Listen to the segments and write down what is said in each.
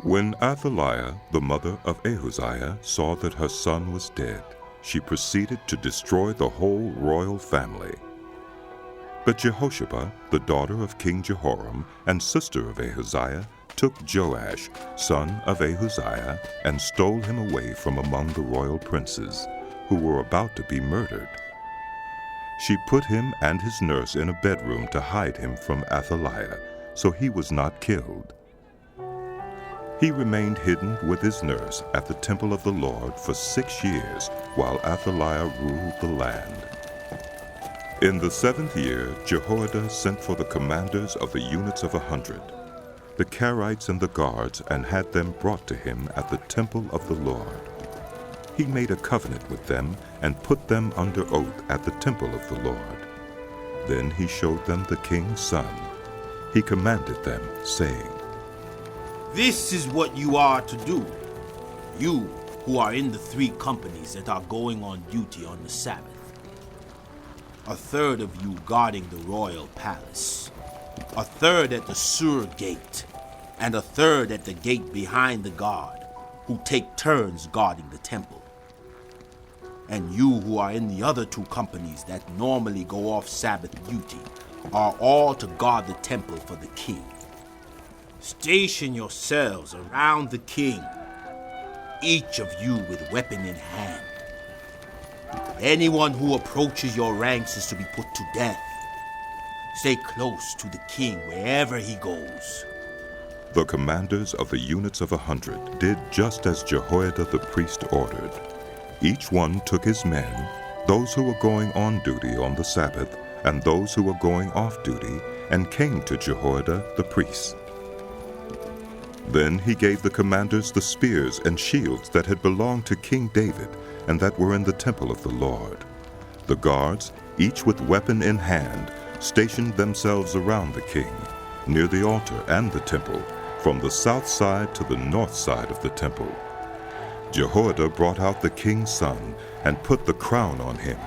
When Athaliah, the mother of Ahaziah, saw that her son was dead, she proceeded to destroy the whole royal family. But Jehosheba, the daughter of King Jehoram and sister of Ahaziah, took Joash, son of Ahaziah, and stole him away from among the royal princes, who were about to be murdered. She put him and his nurse in a bedroom to hide him from Athaliah, so he was not killed. He remained hidden with his nurse at the temple of the Lord for 6 years, while Athaliah ruled the land. In the 7th year, Jehoiada sent for the commanders of the units of 100, the Carites and the guards, and had them brought to him at the temple of the Lord. He made a covenant with them and put them under oath at the temple of the Lord. Then he showed them the king's son. He commanded them, saying, "This is what you are to do, you who are in the 3 companies that are going on duty on the Sabbath. A third of you guarding the royal palace, a third at the Sur gate, and a third at the gate behind the guard, who take turns guarding the temple. And you who are in the other 2 companies that normally go off Sabbath duty are all to guard the temple for the king. Station yourselves around the king, each of you with weapon in hand. Anyone who approaches your ranks is to be put to death. Stay close to the king wherever he goes." The commanders of the units of 100 did just as Jehoiada the priest ordered. Each one took his men, those who were going on duty on the Sabbath and those who were going off duty, and came to Jehoiada the priest. Then he gave the commanders the spears and shields that had belonged to King David and that were in the temple of the Lord. The guards, each with weapon in hand, stationed themselves around the king, near the altar and the temple, from the south side to the north side of the temple. Jehoiada brought out the king's son and put the crown on him.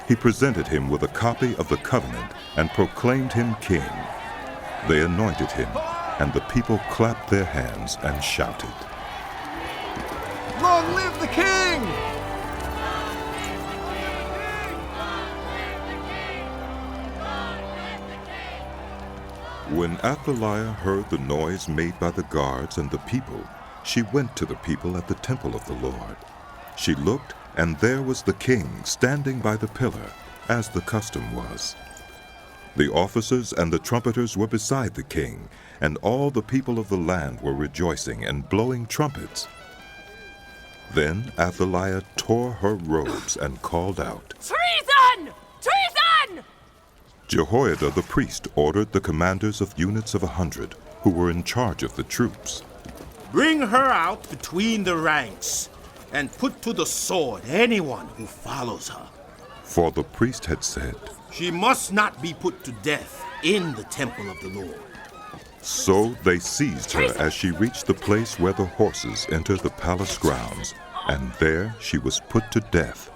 He presented him with a copy of the covenant and proclaimed him king. They anointed him, and the people clapped their hands and shouted, "Long live the king!" When Athaliah heard the noise made by the guards and the people, she went to the people at the temple of the Lord. She looked, and there was the king standing by the pillar, as the custom was. The officers and the trumpeters were beside the king, and all the people of the land were rejoicing and blowing trumpets. Then Athaliah tore her robes and called out, "Treason! Treason!" Jehoiada the priest ordered the commanders of units of 100, who were in charge of the troops, "Bring her out between the ranks, and put to the sword anyone who follows her. for the priest had said, She must not be put to death in the temple of the Lord." So they seized her as she reached the place where the horses enter the palace grounds, and there she was put to death.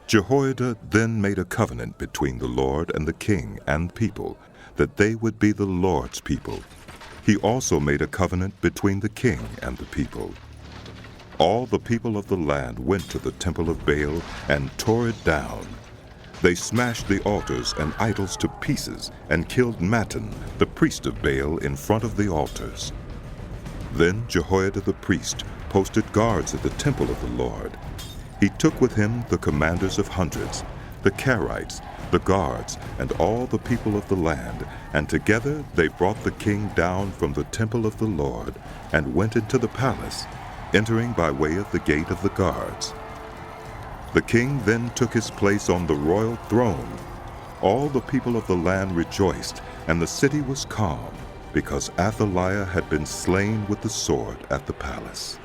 Jehoiada then made a covenant between the Lord and the king and people, that they would be the Lord's people. He also made a covenant between the king and the people. All the people of the land went to the temple of Baal and tore it down. They smashed the altars and idols to pieces and killed Mattan, the priest of Baal, in front of the altars. Then Jehoiada the priest posted guards at the temple of the Lord. He took with him the commanders of hundreds, the Carites, the guards, and all the people of the land, and together they brought the king down from the temple of the Lord and went into the palace, entering by way of the gate of the guards. The king then took his place on the royal throne. All the people of the land rejoiced, and the city was calm, because Athaliah had been slain with the sword at the palace.